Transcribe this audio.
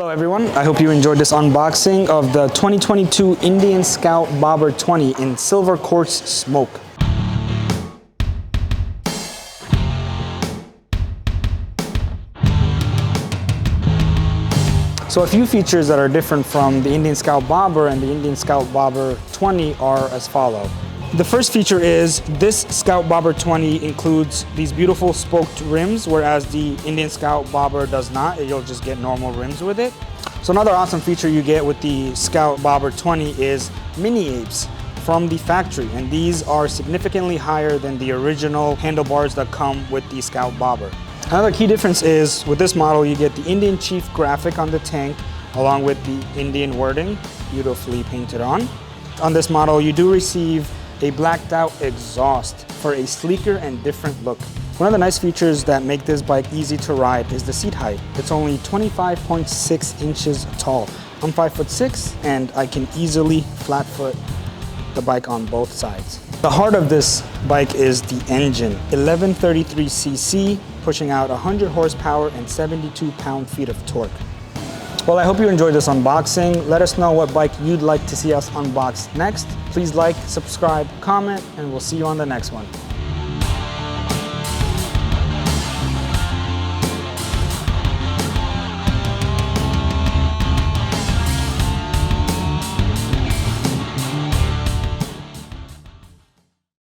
Hello everyone, I hope you enjoyed this unboxing of the 2022 Indian Scout Bobber 20 in silver quartz smoke. So a few features that are different from the Indian Scout Bobber and the Indian Scout Bobber 20 are as follow. The first feature is this Scout Bobber 20 includes these beautiful spoked rims, whereas the Indian Scout Bobber does not. You'll just get normal rims with it. So another awesome feature you get with the Scout Bobber 20 is mini apes from the factory, and these are significantly higher than the original handlebars that come with the Scout Bobber. Another key difference is with this model you get the Indian Chief graphic on the tank along with the Indian wording beautifully painted on. On this model you do receive a blacked out exhaust for a sleeker and different look. One of the nice features that make this bike easy to ride is the seat height. It's only 25.6 inches tall. I'm 5'6" and I can easily flat foot the bike on both sides. The heart of this bike is the engine, 1133cc, pushing out 100 horsepower and 72 pound-feet of torque. Well, I hope you enjoyed this unboxing. Let us know what bike you'd like to see us unbox next. Please like, subscribe, comment, and we'll see you on the next one.